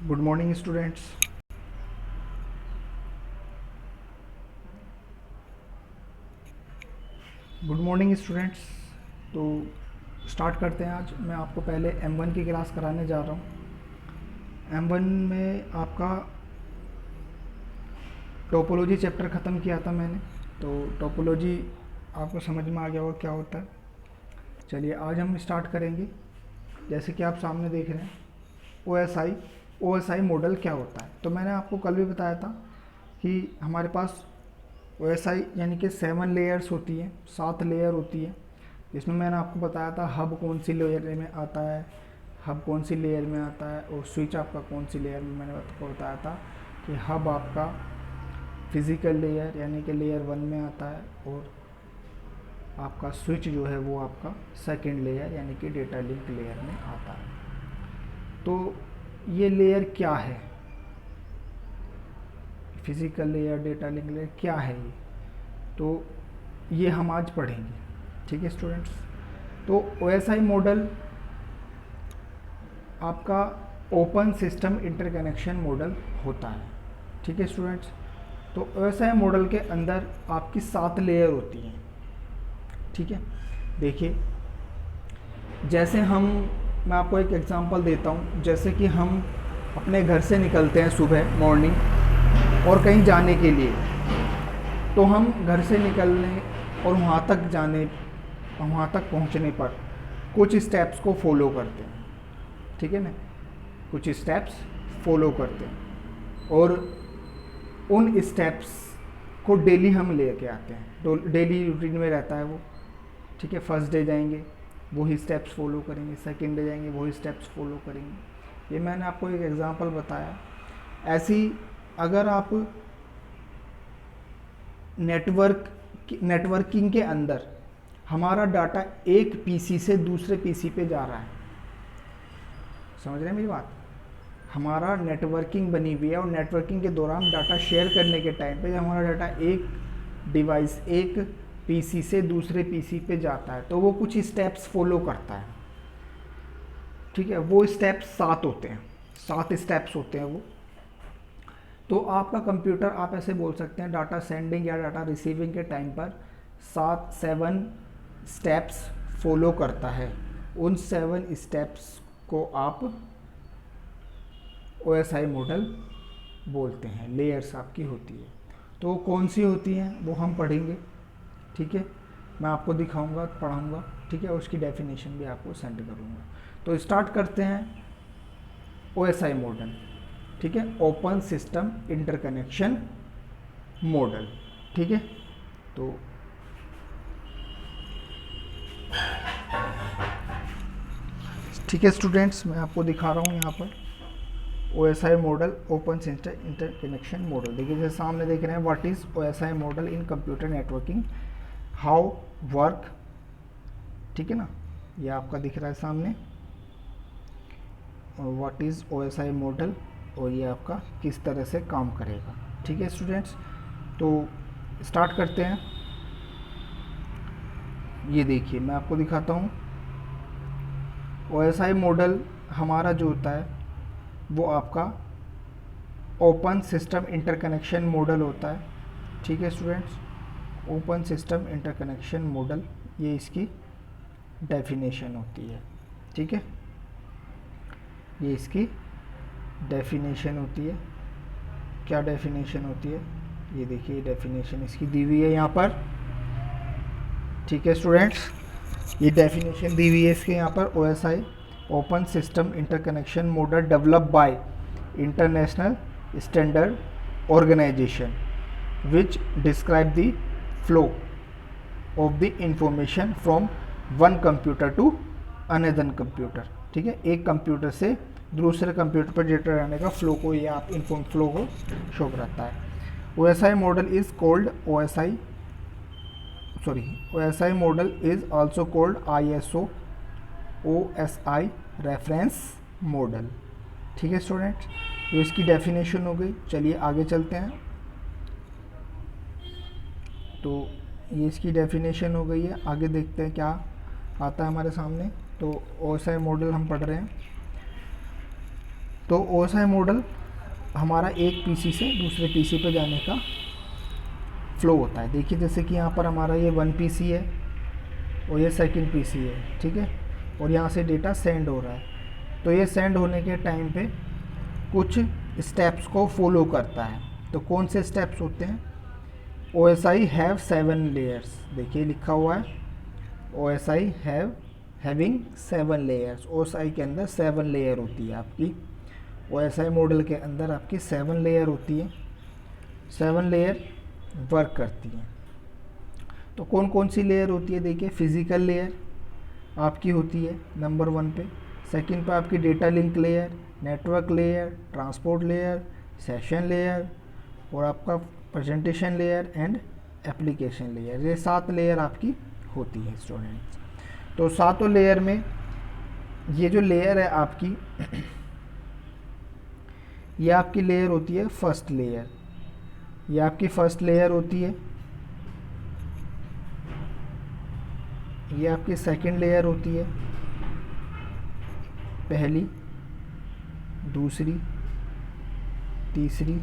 Good morning students. Good morning students. तो start करते हैं। आज मैं आपको पहले M1 की क्लास कराने जा रहा हूँ। M1 में आपका टोपोलॉजी चैप्टर ख़त्म किया था मैंने, तो टोपोलॉजी आपको समझ में आ गया होगा क्या होता है। चलिए आज हम स्टार्ट करेंगे। जैसे कि आप सामने देख रहे हैं OSI मॉडल क्या होता है। तो मैंने आपको कल भी बताया था कि हमारे पास OSI यानी कि 7 लेयर्स होती हैं, 7 लेयर होती है। जिसमें मैंने आपको बताया था हब कौन सी लेयर में आता है, हब कौन सी लेयर में आता है, और स्विच आपका कौन सी लेयर में। मैंने आपको बताया था कि हब आपका फिज़िकल लेयर यानी कि लेयर 1 में आता है, और आपका स्विच जो है वो आपका सेकंड लेयर यानी कि डेटा लिंक लेयर में आता है। तो ये लेयर क्या है, physical layer, data link layer क्या है ये, तो ये हम आज पढ़ेंगे। ठीक है स्टूडेंट्स। तो OSI मॉडल आपका ओपन सिस्टम इंटरकनेक्शन मॉडल होता है। ठीक है स्टूडेंट्स। तो OSI मॉडल के अंदर आपकी 7 लेयर होती हैं। ठीक है, देखिए जैसे मैं आपको एक एग्जांपल देता हूँ। जैसे कि हम अपने घर से निकलते हैं सुबह मॉर्निंग और कहीं जाने के लिए, तो हम घर से निकलने और वहाँ तक पहुँचने पर कुछ स्टेप्स को फॉलो करते हैं। ठीक है ना, कुछ स्टेप्स फॉलो करते हैं और उन स्टेप्स को डेली हम लेके आते हैं। तो डेली रूटीन में रहता है वो। ठीक है, फर्स्ट डे जाएंगे वही स्टेप्स फॉलो करेंगे, सेकंड डे जाएंगे वही स्टेप्स फॉलो करेंगे। ये मैंने आपको एक एग्जांपल बताया। ऐसी अगर आप नेटवर्किंग के अंदर हमारा डाटा एक पीसी से दूसरे पीसी पे जा रहा है, समझ रहे हैं मेरी बात। हमारा नेटवर्किंग बनी हुई है और नेटवर्किंग के दौरान डाटा शेयर करने के टाइम पे हमारा डाटा एक डिवाइस, एक पीसी से दूसरे पीसी पे जाता है, तो वो कुछ स्टेप्स फॉलो करता है। ठीक है, वो स्टेप्स 7 होते हैं, 7 स्टेप्स होते हैं वो। तो आपका कंप्यूटर, आप ऐसे बोल सकते हैं, डाटा सेंडिंग या डाटा रिसीविंग के टाइम पर 7 स्टेप्स फॉलो करता है। उन 7 स्टेप्स को आप OSI मॉडल बोलते हैं। लेयर्स आपकी होती है, तो कौन सी होती हैं वो हम पढ़ेंगे। ठीक है, मैं आपको दिखाऊंगा, पढ़ाऊंगा। ठीक है, उसकी डेफिनेशन भी आपको सेंड करूंगा। तो स्टार्ट करते हैं OSI मॉडल। ठीक है, ओपन सिस्टम इंटरकनेक्शन मॉडल। ठीक है, तो ठीक है स्टूडेंट्स, मैं आपको दिखा रहा हूँ यहाँ पर OSI model, open system interconnection model. देखिए जैसे सामने देख रहे हैं, what is OSI model in computer networking, how work. ठीक है ना, ये आपका दिख रहा है सामने, और व्हाट इज OSI मॉडल, और ये आपका किस तरह से काम करेगा। ठीक है स्टूडेंट्स, तो स्टार्ट करते हैं। ये देखिए मैं आपको दिखाता हूँ। OSI मॉडल हमारा जो होता है वो आपका ओपन सिस्टम इंटरकनेक्शन मॉडल होता है। ठीक है students, open system interconnection model, ये इसकी डेफिनेशन होती है। ठीक है, ये इसकी डेफिनेशन होती है। क्या डेफिनेशन होती है, ये देखिए डेफिनेशन इसकी दी हुई है यहाँ पर। ठीक है स्टूडेंट्स, ये डेफिनेशन दी हुई है इसके यहाँ पर। OSI open system interconnection model develop by international standard organization which describe the flow of the information from one computer to another computer. ठीक है, एक कंप्यूटर से दूसरे कंप्यूटर पर डेटा रहने का फ्लो को, ये आप इन्फॉर्म फ्लो को शो कराता है। OSI model is called OSI model is also called ISO OSI reference model. ठीक है स्टूडेंट, तो इसकी डेफिनेशन हो गई। चलिए आगे चलते हैं। तो ये इसकी डेफिनेशन हो गई है, आगे देखते हैं क्या आता है हमारे सामने। तो OSI मॉडल हम पढ़ रहे हैं। तो OSI मॉडल हमारा एक पीसी से दूसरे पीसी पे जाने का फ्लो होता है। देखिए जैसे कि यहाँ पर हमारा ये 1 पीसी है और ये सेकंड पीसी है, ठीक है, और यहाँ से डेटा सेंड हो रहा है। तो ये सेंड होने के टाइम पे कुछ स्टेप्स को फॉलो करता है। तो कौन से स्टेप्स होते हैं? OSI have 7 layers. देखिए लिखा हुआ है OSI हैविंग 7 लेयर्स। OSI के अंदर 7 लेयर होती है आपकी। OSI मॉडल के अंदर आपकी 7 लेयर होती है। 7 लेयर वर्क करती हैं। तो कौन कौन सी लेयर होती है? देखिए फिजिकल लेयर आपकी होती है नंबर 1 पे। सेकंड पे आपकी data link layer, network layer, transport layer, session layer और आपका presentation layer and application layer. ये 7 लेयर आपकी होती है स्टूडेंट्स। तो 7 लेयर में ये जो लेयर है आपकी ये आपकी लेयर होती है फर्स्ट लेयर। ये आपकी फर्स्ट लेयर होती है। ये आपकी सेकंड लेयर होती है, पहली, दूसरी, तीसरी,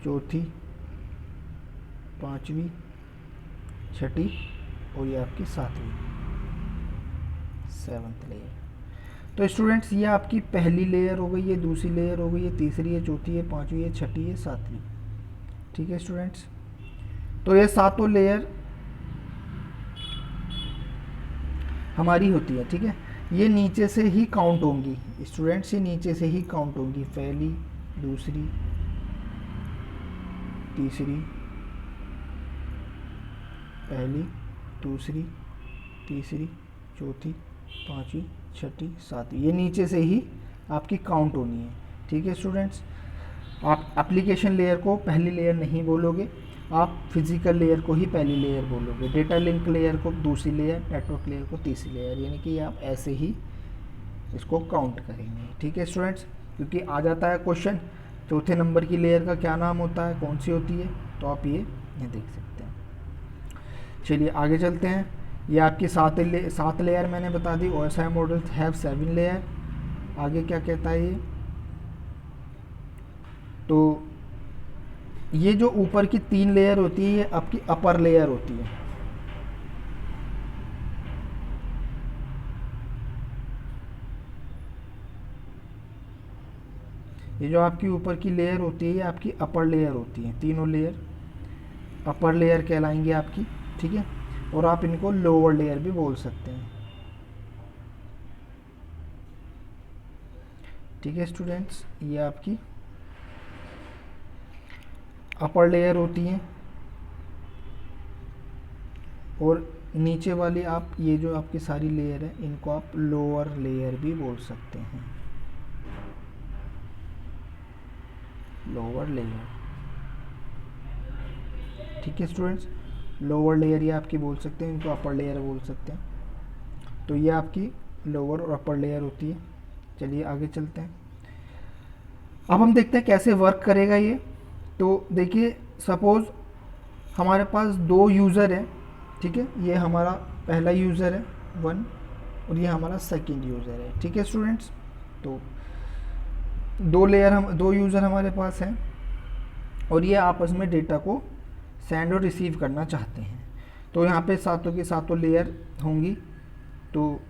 चौथी, पांचवी, छठी और ये आपकी 7वीं 7th लेयर। तो स्टूडेंट्स ये आपकी पहली लेयर हो गई, ये दूसरी लेयर हो गई, ये तीसरी है, चौथी है, पांचवी है, छठी है, 7वीं। ठीक है स्टूडेंट्स, तो ये 7 लेयर हमारी होती है। ठीक है, ये नीचे से ही काउंट होंगी स्टूडेंट्स, ये नीचे से ही काउंट होंगी। पहली, दूसरी, तीसरी, पहली, दूसरी, तीसरी, चौथी, पांचवी, छठी, 7वीं, ये नीचे से ही आपकी काउंट होनी है। ठीक है स्टूडेंट्स, आप एप्लीकेशन लेयर को पहली लेयर नहीं बोलोगे, आप फिजिकल लेयर को ही पहली लेयर बोलोगे, डेटा लिंक लेयर को दूसरी लेयर, नेटवर्क लेयर को तीसरी लेयर, यानी कि आप ऐसे ही इसको काउंट करेंगे। ठीक है स्टूडेंट्स, क्योंकि आ जाता है क्वेश्चन चौथे नंबर की लेयर का क्या नाम होता है, कौन सी होती है, तो आप ये देख सकते हैं। चलिए आगे चलते हैं। ये आपकी 7 लेयर मैंने बता दी। OSI model have 7 layer. आगे क्या कहता है ये, तो ये जो ऊपर की 3 लेयर होती है ये आपकी अपर लेयर होती है। ये जो आपकी ऊपर की लेयर होती है ये आपकी अपर लेयर होती है। तीनों लेयर अपर लेयर कहलाएंगे आपकी। ठीक है, और आप इनको लोअर लेयर भी बोल सकते हैं। ठीक है स्टूडेंट्स, ये आपकी अपर लेयर होती हैं और नीचे वाली आप ये जो आपकी सारी लेयर है इनको आप लोअर लेयर भी बोल सकते हैं। लोअर लेयर, ठीक है स्टूडेंट्स, लोअर लेयर ये आपकी बोल सकते हैं, इनको अपर लेयर बोल सकते हैं। तो ये आपकी लोअर और अपर लेयर होती है। चलिए आगे चलते हैं। अब हम देखते हैं कैसे वर्क करेगा ये। तो देखिए सपोज़ हमारे पास 2 यूज़र हैं। ठीक है, ये हमारा पहला यूज़र है 1 और ये हमारा सेकंड यूज़र है। ठीक है स्टूडेंट्स, तो 2 यूज़र हमारे पास हैं और ये आपस में डेटा को सेंड और रिसीव करना चाहते हैं। तो यहाँ पे 7 की 7 लेयर होंगी। तो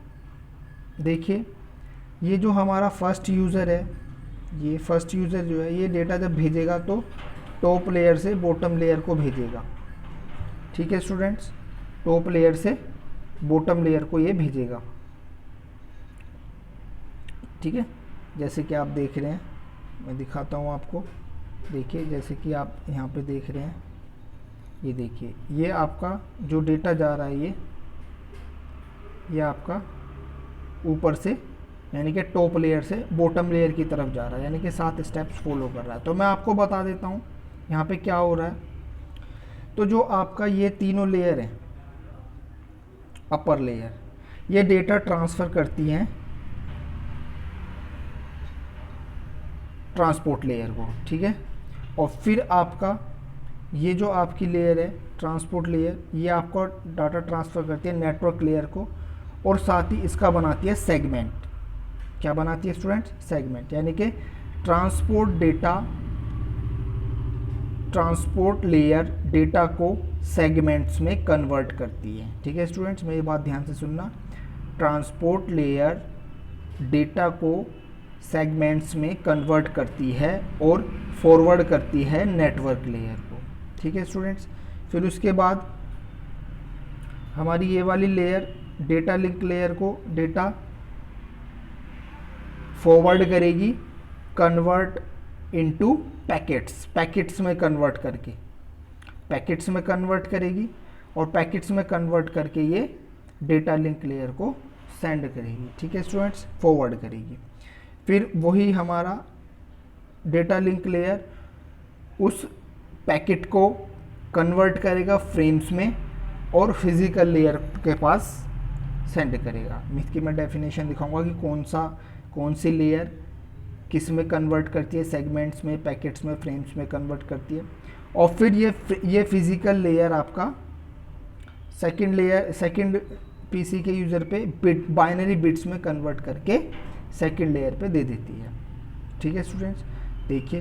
देखिए ये जो हमारा फर्स्ट यूज़र है, ये फर्स्ट यूज़र जो है ये डेटा जब भेजेगा तो टॉप लेयर से बॉटम लेयर को भेजेगा। ठीक है स्टूडेंट्स, टॉप लेयर से बॉटम लेयर को ये भेजेगा। ठीक है, जैसे कि आप देख रहे हैं, मैं दिखाता हूँ आपको। देखिए जैसे कि आप यहाँ पे देख रहे हैं, ये देखिए ये आपका जो डेटा जा रहा है ये आपका ऊपर से यानी कि टॉप लेयर से बॉटम लेयर की तरफ जा रहा है, यानी कि 7 स्टेप्स फॉलो कर रहा है। तो मैं आपको बता देता हूँ यहाँ पे क्या हो रहा है। तो जो आपका ये तीनों लेयर है, अपर लेयर, ये डेटा ट्रांसफ़र करती हैं ट्रांसपोर्ट लेयर को। ठीक है, और फिर आपका ये जो आपकी लेयर है ट्रांसपोर्ट लेयर, ये आपका डाटा ट्रांसफ़र करती है नेटवर्क लेयर को और साथ ही इसका बनाती है सेगमेंट। क्या बनाती है स्टूडेंट्स? सेगमेंट। यानी कि ट्रांसपोर्ट लेयर डेटा को सेगमेंट्स में कन्वर्ट करती है। ठीक है स्टूडेंट्स, मेरी बात ध्यान से सुनना। ट्रांसपोर्ट लेयर डेटा को सेगमेंट्स में कन्वर्ट करती है और फॉरवर्ड करती है नेटवर्क लेयर को। ठीक है स्टूडेंट्स, फिर उसके बाद हमारी ये वाली लेयर डेटा लिंक लेयर को डेटा फॉरवर्ड करेगी, कन्वर्ट इनटू पैकेट्स में कन्वर्ट करके, पैकेट्स में कन्वर्ट करेगी और पैकेट्स में कन्वर्ट करके ये डेटा लिंक लेयर को सेंड करेगी। ठीक है स्टूडेंट्स, फॉरवर्ड करेगी। फिर वही हमारा डेटा लिंक लेयर उस पैकेट को कन्वर्ट करेगा फ्रेम्स में और फिजिकल लेयर के पास सेंड करेगा। इसकी मैं डेफिनेशन दिखाऊंगा कि कौन सी लेयर किस में कन्वर्ट करती है, सेगमेंट्स में, पैकेट्स में, फ्रेम्स में कन्वर्ट करती है। और फिर ये फिजिकल लेयर आपका सेकंड पीसी के यूज़र पे बाइनरी बिट्स में कन्वर्ट करके सेकंड लेयर पे दे देती है। ठीक है स्टूडेंट्स, देखिए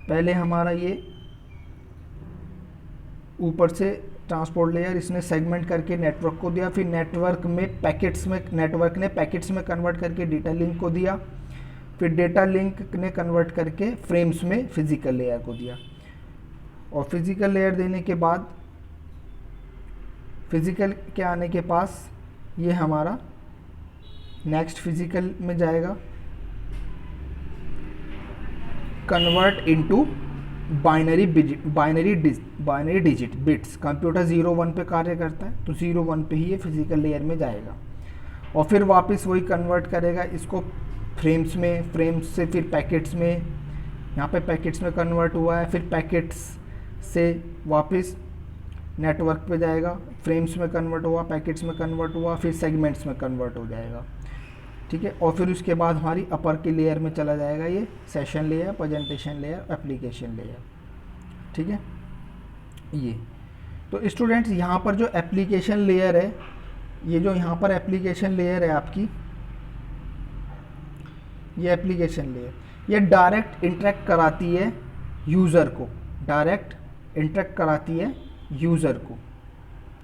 पहले हमारा ये ऊपर से ट्रांसपोर्ट लेयर इसने सेगमेंट करके नेटवर्क को दिया, फिर नेटवर्क ने पैकेट्स में कन्वर्ट करके डेटा लिंक को दिया, फिर डेटा लिंक ने कन्वर्ट करके फ्रेम्स में फिजिकल लेयर को दिया। और फिजिकल लेयर देने के बाद फिजिकल के आने के पास ये हमारा नेक्स्ट फिजिकल में जाएगा, convert into binary digit bits. Computer 0-1 पे कार्य करता है तो 0-1 पे ही ये फिजिकल लेयर में जाएगा और फिर वापस वही कन्वर्ट करेगा इसको फ्रेम्स में, फ्रेम्स से फिर पैकेट्स में, यहाँ पे पैकेट्स में कन्वर्ट हुआ है, फिर पैकेट्स से वापस नेटवर्क पे जाएगा, फ्रेम्स में कन्वर्ट हुआ, पैकेट्स में कन्वर्ट हुआ, फिर सेगमेंट्स में कन्वर्ट हो जाएगा। ठीक है, और फिर उसके बाद हमारी अपर की लेयर में चला जाएगा ये session layer, presentation layer, application layer. ठीक है, ये तो स्टूडेंट्स यहाँ पर जो एप्लीकेशन लेयर है, ये जो यहाँ पर एप्लीकेशन लेयर है आपकी, ये एप्लीकेशन लेयर ये डायरेक्ट इंटरेक्ट कराती है यूज़र को, डायरेक्ट इंटरेक्ट कराती है यूज़र को।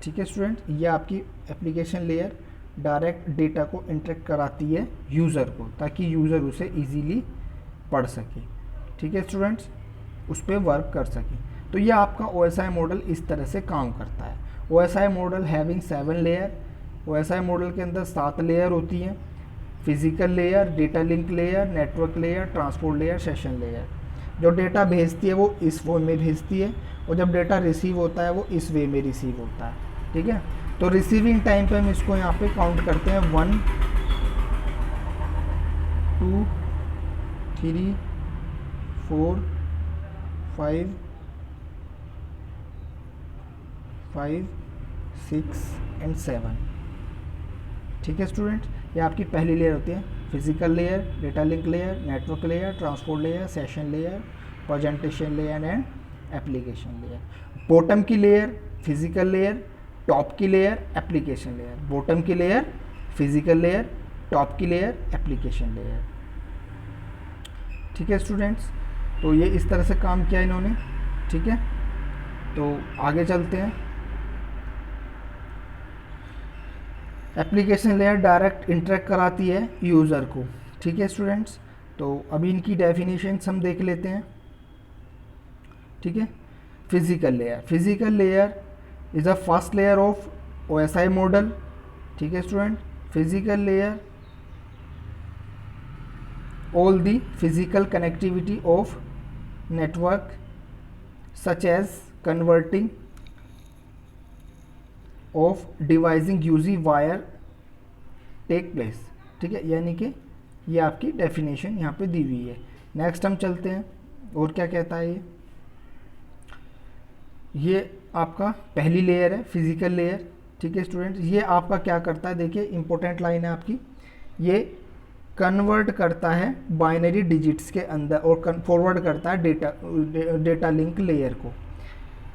ठीक है स्टूडेंट, ये आपकी एप्लीकेशन लेयर डायरेक्ट डेटा को इंटरेक्ट कराती है यूज़र को ताकि यूज़र उसे इजीली पढ़ सके। ठीक है स्टूडेंट्स, उस पर वर्क कर सके। तो ये आपका OSI मॉडल इस तरह से काम करता है। OSI model having 7 layer, OSI model के अंदर 7 लेयर होती हैं, physical layer, data link layer, network layer, transport layer, session layer. जो डेटा भेजती है वो इस वे में भेजती है और जब डेटा रिसीव होता है वो इस वे में रिसीव होता है। ठीक है, तो रिसीविंग टाइम पे हम इसको यहाँ पे काउंट करते हैं 1 2 3 4 5 6 एंड 7। ठीक है स्टूडेंट, ये आपकी पहली लेयर होती है, physical layer, data link layer, network layer, transport layer, session layer, presentation layer and application layer. Bottom की लेयर फिजिकल लेयर, टॉप की लेयर एप्लीकेशन लेयर, बॉटम की लेयर फिजिकल लेयर, टॉप की layer application layer. ठीक है students, तो ये इस तरह से काम किया इन्होंने। ठीक है, तो आगे चलते हैं। एप्लीकेशन लेयर डायरेक्ट इंटरेक्ट कराती है यूज़र को। ठीक है स्टूडेंट्स, तो अभी इनकी डेफिनेशंस हम देख लेते हैं। ठीक है, physical layer is a first layer of OSI model. ठीक है student, physical layer all the physical connectivity of network such as converting of devising using wire take place। ठीक है, यानी कि ये आपकी डेफिनेशन यहाँ पे दी हुई है। नेक्स्ट हम चलते हैं और क्या कहता है ये आपका पहली लेयर है फिजिकल लेयर। ठीक है स्टूडेंट, ये आपका क्या करता है, देखिए इंपॉर्टेंट लाइन है आपकी, ये कन्वर्ट करता है बाइनरी डिजिट्स के अंदर और फॉरवर्ड करता है डेटा लिंक लेयर को।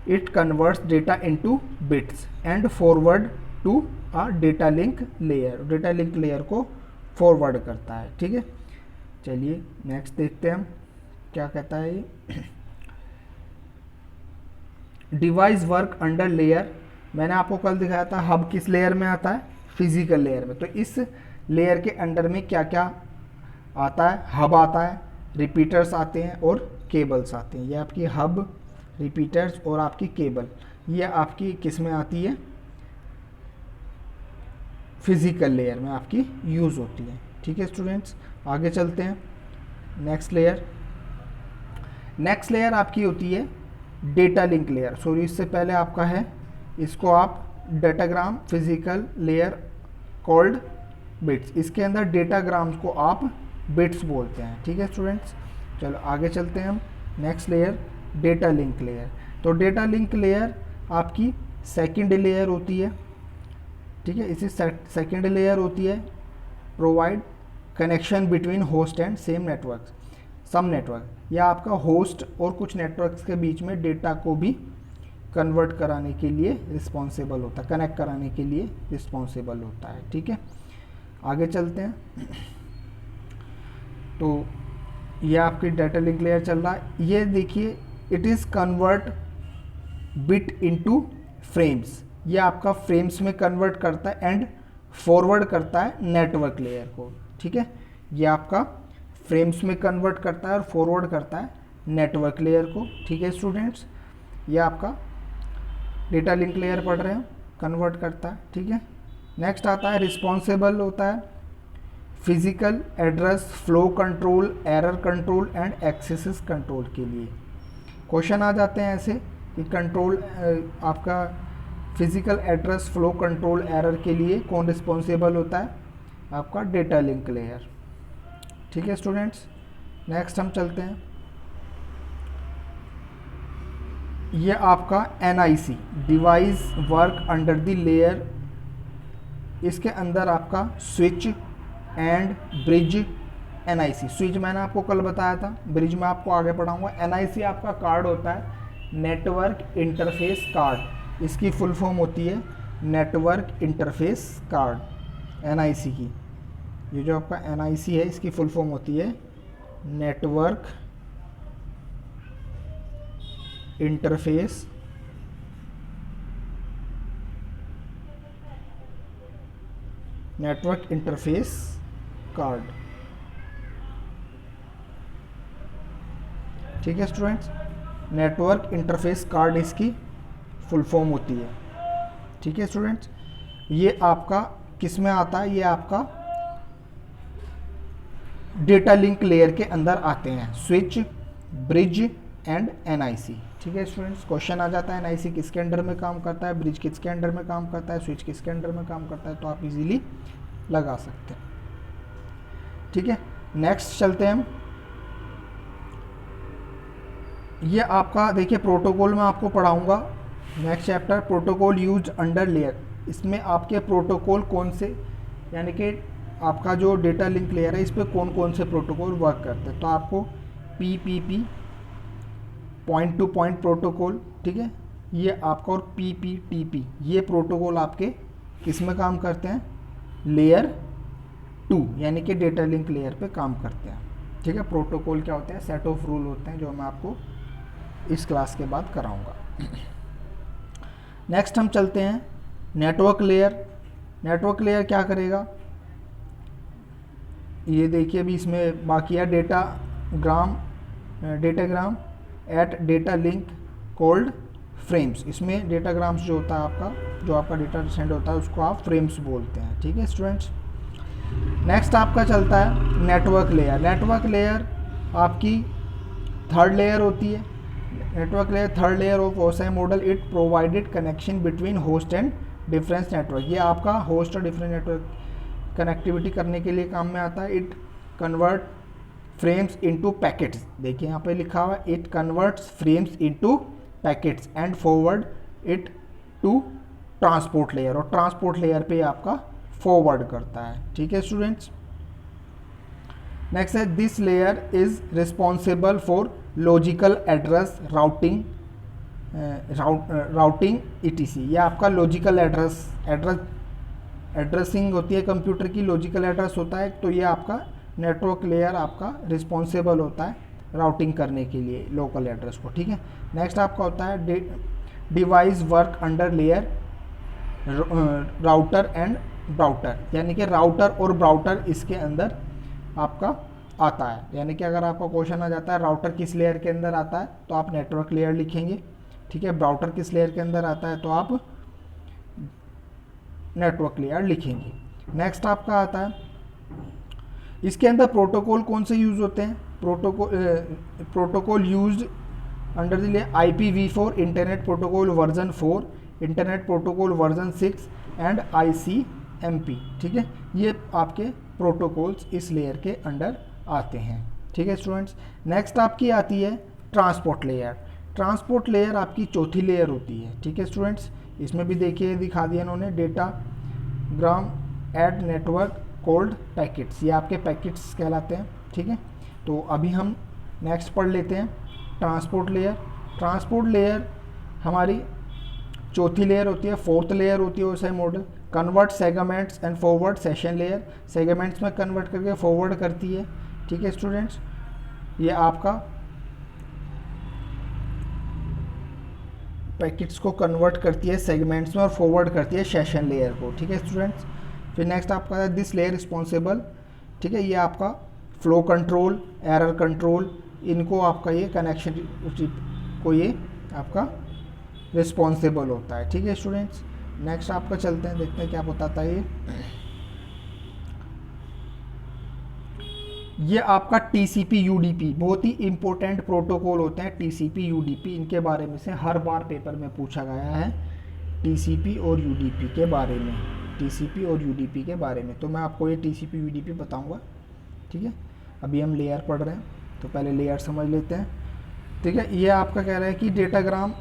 It converts data into bits and forward to a data link layer. Data link layer को फॉरवर्ड करता है। ठीक है, चलिए नेक्स्ट देखते हैं हम क्या कहता है ये। डिवाइस वर्क अंडर लेयर, मैंने आपको कल दिखाया था हब किस लेयर में आता है, फिजिकल लेयर में। तो इस लेयर के अंडर में क्या क्या आता है, हब आता है, रिपीटर्स आते हैं और केबल्स आते हैं। ये आपकी हब, रिपीटर्स और आपकी केबल, ये आपकी किस में आती है, फिजिकल लेयर में आपकी यूज़ होती है। ठीक है स्टूडेंट्स, आगे चलते हैं। नेक्स्ट लेयर आपकी होती है डेटा लिंक लेयर। सॉरी, इससे पहले आपका है, इसको आप datagram physical layer called bits, इसके अंदर डेटाग्राम्स को आप बिट्स बोलते हैं। ठीक है स्टूडेंट्स, चलो आगे चलते हैं हम। Next layer data link layer. तो डेटा लिंक लेयर आपकी सेकंड लेयर होती है। ठीक है, इसी सेकंड लेयर होती है provide connection between host and some network, या आपका होस्ट और कुछ नेटवर्क्स के बीच में डेटा को भी कन्वर्ट कराने के लिए रिस्पॉन्सिबल होता है, कनेक्ट कराने के लिए रिस्पॉन्सिबल होता है। ठीक है, आगे चलते हैं। तो ये आपकी डाटा लिंक लेयर चल रहा है। ये देखिए, it is convert bit into frames, ये आपका फ्रेम्स में कन्वर्ट करता है एंड फॉरवर्ड करता है नेटवर्क लेयर को। ठीक है, ये आपका फ्रेम्स में कन्वर्ट करता है और फॉरवर्ड करता है नेटवर्क लेयर को। ठीक है स्टूडेंट्स, ये आपका डेटा लिंक लेयर पढ़ रहे हैं, कन्वर्ट करता है। ठीक है, नेक्स्ट आता है रिस्पॉन्सिबल होता है physical address flow control, error control and access control के लिए। क्वेश्चन आ जाते हैं ऐसे कि कंट्रोल आपका physical address flow control error के लिए कौन रिस्पॉन्सिबल होता है, आपका डेटा लिंक लेयर। ठीक है स्टूडेंट्स, नेक्स्ट हम चलते हैं। ये आपका NIC device work under the layer, इसके अंदर आपका switch and bridge. NIC switch मैंने आपको कल बताया था, ब्रिज में आपको आगे पढ़ाऊंगा। NIC आपका कार्ड होता है नेटवर्क इंटरफेस कार्ड, इसकी फुल फॉर्म होती है नेटवर्क इंटरफेस कार्ड। NIC की ये जो आपका NIC है, इसकी फुल फॉर्म होती है नेटवर्क इंटरफेस कार्ड। ठीक है स्टूडेंट्स, नेटवर्क इंटरफेस कार्ड इसकी फुल फॉर्म होती है। ठीक है स्टूडेंट्स, ये आपका किस में आता है, ये आपका डेटा लिंक लेयर के अंदर आते हैं, स्विच, ब्रिज एंड NIC। ठीक है स्टूडेंट्स, क्वेश्चन आ जाता है NIC किसके अंडर में काम करता है, ब्रिज किसके अंडर में काम करता है, स्विच किसके अंडर में काम करता है, तो आप इजीली लगा सकते हैं। ठीक है, नेक्स्ट चलते हैं हम। ये आपका देखिए प्रोटोकॉल में आपको पढ़ाऊंगा, next chapter protocol used under layer. इसमें आपके प्रोटोकॉल कौन से, यानी कि आपका जो डेटा लिंक लेयर है इस पर कौन कौन से प्रोटोकॉल वर्क करते हैं। तो आपको PPP point two point protocol, ठीक है, ये आपका, और PPTP, ये प्रोटोकॉल आपके किस में काम करते हैं, लेयर 2 यानी कि डेटा लिंक लेयर पे काम करते हैं। ठीक है, प्रोटोकॉल क्या होते हैं, सेट ऑफ रूल होते हैं, जो मैं आपको इस क्लास के बाद कराऊंगा। नेक्स्ट हम चलते हैं नेटवर्क लेयर। नेटवर्क लेयर क्या करेगा, ये देखिए अभी इसमें बाकी है datagram at data link cold frames. इसमें डेटाग्राम्स जो होता है आपका, जो आपका डेटा सेंड होता है उसको आप फ्रेम्स बोलते हैं। ठीक है स्टूडेंट्स, नेक्स्ट आपका चलता है नेटवर्क लेयर। नेटवर्क लेयर आपकी थर्ड लेयर होती है। Network layer third layer of OSI model, it provided connection between host and difference network. ये आपका होस्ट और डिफरेंट नेटवर्क कनेक्टिविटी करने के लिए काम में आता है। It convert frames into packets, देखिए यहाँ पे लिखा हुआ है it converts frames into packets and forward it to transport layer, और ट्रांसपोर्ट लेयर पे आपका फॉरवर्ड करता है। ठीक है स्टूडेंट्स, नेक्स्ट है this layer is responsible for logical address routing ETC। ये आपका लॉजिकल एड्रेस एड्रेसिंग होती है कंप्यूटर की, लॉजिकल एड्रेस होता है, तो ये आपका नेटवर्क लेयर आपका रिस्पॉन्सिबल होता है राउटिंग करने के लिए लोकल एड्रेस को, ठीक है। नेक्स्ट आपका होता है device work under layer router and brouter, यानी कि राउटर और ब्राउटर इसके अंदर आपका आता है। यानी कि अगर आपका क्वेश्चन आ जाता है राउटर किस लेयर के अंदर आता है तो आप नेटवर्क लेयर लिखेंगे, ठीक है। ब्राउटर किस लेयर के अंदर आता है तो आप नेटवर्क लेयर लिखेंगे। नेक्स्ट आपका आता है इसके अंदर प्रोटोकॉल कौन से यूज़ होते हैं, protocol used under the layer IPv4 internet protocol version 4, internet protocol version 6 and ICMP, ठीक है। ये आपके प्रोटोकॉल्स इस लेयर के अंडर आते हैं, ठीक है स्टूडेंट्स। नेक्स्ट आपकी आती है ट्रांसपोर्ट लेयर। ट्रांसपोर्ट लेयर आपकी चौथी लेयर होती है, ठीक है स्टूडेंट्स। इसमें भी देखिए दिखा दिया इन्होंने, डेटा ग्राम एड नेटवर्क कोल्ड पैकेट्स, ये आपके पैकेट्स कहलाते हैं, ठीक है। तो अभी हम नेक्स्ट पढ़ लेते हैं ट्रांसपोर्ट लेयर। ट्रांसपोर्ट लेयर हमारी चौथी लेयर होती है, फोर्थ लेयर होती है OSI model. Convert segments and forward session layer, segments में कन्वर्ट करके फॉरवर्ड करती है, ठीक है स्टूडेंट्स। ये आपका पैकेट्स को कन्वर्ट करती है सेगमेंट्स में और फॉरवर्ड करती है सेशन लेयर को, ठीक है स्टूडेंट्स। फिर नेक्स्ट आपका है दिस लेयर रिस्पॉन्सिबल, ठीक है। ये आपका फ्लो कंट्रोल, एरर कंट्रोल, इनको आपका ये कनेक्शन को ये आपका रिस्पॉन्सिबल होता है, ठीक है स्टूडेंट्स। नेक्स्ट आपका चलते हैं, देखते हैं क्या बताता है ये आपका TCP UDP, बहुत ही इंपॉर्टेंट प्रोटोकॉल होते हैं TCP UDP। इनके बारे में से हर बार पेपर में पूछा गया है TCP और UDP के बारे में, TCP और UDP के बारे में। तो मैं आपको ये TCP UDP बताऊंगा, ठीक है। अभी हम लेयर पढ़ रहे हैं तो पहले लेयर समझ लेते हैं, ठीक है। ये आपका कह रहा है कि डेटाग्राम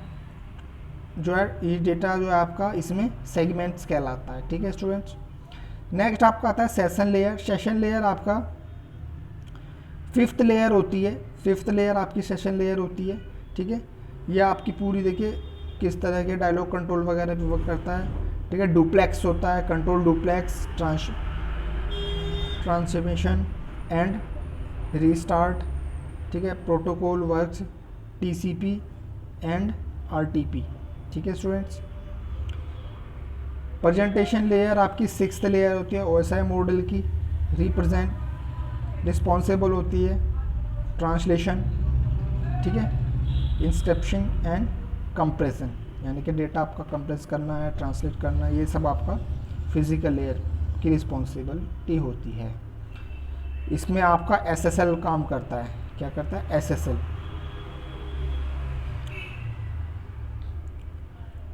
जो है, ये डेटा जो है आपका इसमें सेगमेंट्स कहलाता है, ठीक है स्टूडेंट्स। नेक्स्ट आपका आता है सेशन लेयर। सेशन लेयर आपका फिफ्थ लेयर होती है, फिफ्थ लेयर आपकी सेशन लेयर होती है, ठीक है। ये आपकी पूरी देखिए किस तरह के डायलॉग कंट्रोल वगैरह भी वर्क करता है, ठीक है। डुप्लेक्स होता है, control duplex, transmission and restart, ठीक है। Protocol works TCP and RTP, ठीक है स्टूडेंट्स। प्रेजेंटेशन लेयर आपकी सिक्स्थ लेयर होती है OSI मॉडल की, रिप्रेजेंट रिस्पॉन्सिबल होती है ट्रांसलेशन, ठीक है। इंस्क्रिप्शन एंड कंप्रेशन, यानी कि डेटा आपका कंप्रेस करना है, ट्रांसलेट करना है, ये सब आपका फिजिकल लेयर की रिस्पॉन्सिबिलिटी होती है। इसमें आपका SSL काम करता है, क्या करता है SSL,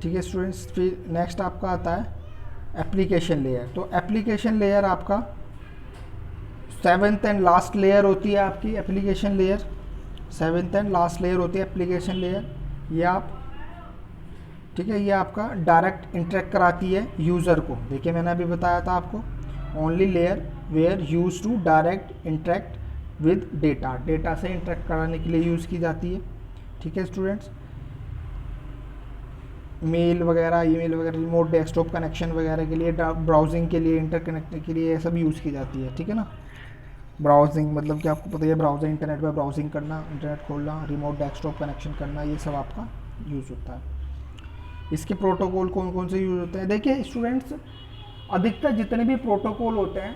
ठीक है स्टूडेंट्स। फिर नेक्स्ट आपका आता है एप्लीकेशन लेयर। तो एप्लीकेशन लेयर आपका सेवेंथ एंड लास्ट लेयर होती है आपकी application layer, seventh and last layer होती है एप्लीकेशन लेयर। ये आप, ठीक है, ये आपका डायरेक्ट इंटरेक्ट कराती है यूज़र को। देखिए मैंने अभी बताया था आपको, only layer where use to direct interact with data, data से इंटरेक्ट कराने के लिए यूज़ की जाती है, ठीक है स्टूडेंट्स। मेल वगैरह, ईमेल वगैरह, रिमोट डेस्कटॉप कनेक्शन वगैरह के लिए, ब्राउजिंग के लिए, इंटरकनेक्ट के लिए, ये सब यूज़ की जाती है, ठीक है ना। ब्राउजिंग मतलब कि आपको पता है ब्राउजिंग, इंटरनेट पर ब्राउजिंग करना, इंटरनेट खोलना, रिमोट डेस्कटॉप कनेक्शन करना, ये सब आपका यूज़ होता है। इसके प्रोटोकॉल कौन कौन से यूज़ होते हैं, देखिए स्टूडेंट्स, अधिकतर जितने भी प्रोटोकॉल होते हैं,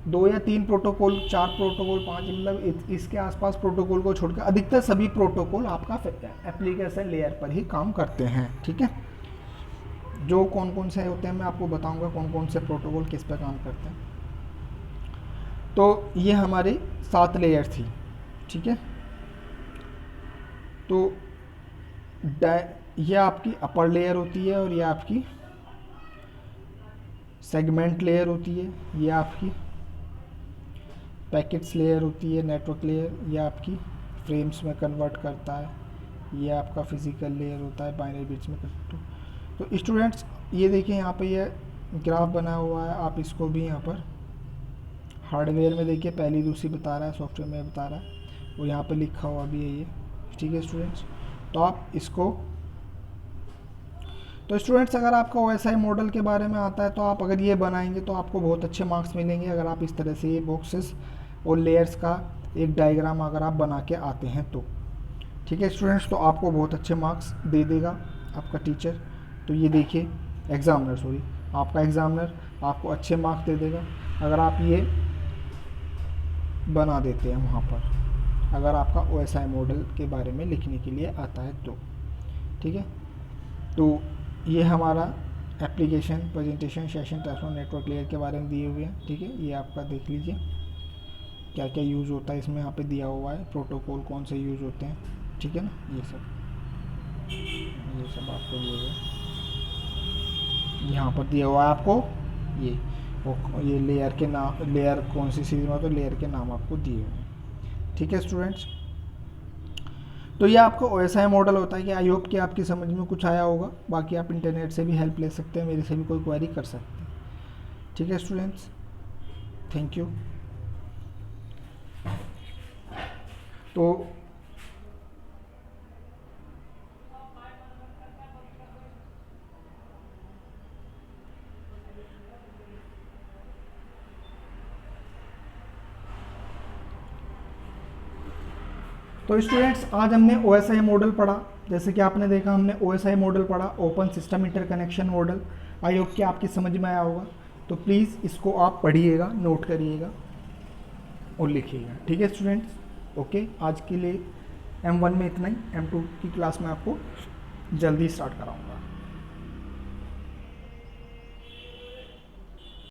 2 या 3 प्रोटोकॉल, 4 प्रोटोकॉल, 5, मतलब इसके आसपास प्रोटोकॉल को छोड़कर अधिकतर सभी प्रोटोकॉल आपका एप्लीकेशन लेयर पर ही काम करते हैं, ठीक है। जो कौन कौन से होते हैं मैं आपको बताऊंगा, कौन कौन से प्रोटोकॉल किस पर काम करते हैं। तो ये हमारी 7 लेयर थी, ठीक है। तो ये आपकी अपर लेयर होती है और ये आपकी सेगमेंट लेयर होती है, ये आपकी पैकेट्स लेयर होती है, नेटवर्क लेयर, ये आपकी फ्रेम्स में कन्वर्ट करता है, ये आपका फिजिकल लेयर होता है, बाइनरी बिट्स में। तो स्टूडेंट्स ये देखिए यहाँ पे ये ग्राफ बना हुआ है, आप इसको भी यहाँ पर हार्डवेयर में देखिए पहली दूसरी बता रहा है, सॉफ्टवेयर में बता रहा है, वो यहाँ पे लिखा हुआ भी है ये, ठीक है स्टूडेंट्स। तो आप इसको तो स्टूडेंट्स अगर आपका OSI मॉडल के बारे में आता है तो आप अगर ये बनाएंगे तो आपको बहुत अच्छे मार्क्स मिलेंगे, अगर आप इस तरह से ये बॉक्सेस और लेयर्स का एक डायग्राम अगर आप बना के आते हैं तो। ठीक है स्टूडेंट्स, तो आपको बहुत अच्छे मार्क्स दे देगा आपका टीचर। तो ये देखिए एग्ज़ामिनर, सॉरी आपका एग्ज़ामिनर आपको अच्छे मार्क्स दे देगा अगर आप ये बना देते हैं वहाँ पर, अगर आपका OSI मॉडल के बारे में लिखने के लिए आता है तो। ठीक है, तो ये हमारा application presentation session transfer network layer के बारे में दिए हुए हैं। ठीक है, ये आपका देख लीजिए क्या क्या यूज़ होता है इसमें, यहाँ पे दिया हुआ है प्रोटोकॉल कौन से यूज़ होते हैं। ठीक है ना, ये सब आपको दिए हुए यहाँ पर दिया हुआ है आपको ये लेयर के नाम, लेयर कौन सी सीरीज में, तो लेयर के नाम आपको दिए हुए हैं। ठीक है स्टूडेंट्स, तो ये आपका OSI मॉडल होता है कि आई होप कि आपकी समझ में कुछ आया होगा। बाकी आप इंटरनेट से भी हेल्प ले सकते हैं, मेरे से भी कोई क्वेरी कर सकते हैं। ठीक है स्टूडेंट्स, थैंक यू। तो स्टूडेंट्स आज हमने OSI मॉडल पढ़ा। जैसे कि आपने देखा हमने OSI मॉडल पढ़ा, open system interconnection model. I hope कि आपकी समझ में आया होगा। तो प्लीज़ इसको आप पढ़िएगा, नोट करिएगा और लिखिएगा। ठीक है स्टूडेंट्स, ओके। आज के लिए M1 में इतना ही, M2 की क्लास में आपको जल्दी स्टार्ट कराऊंगा।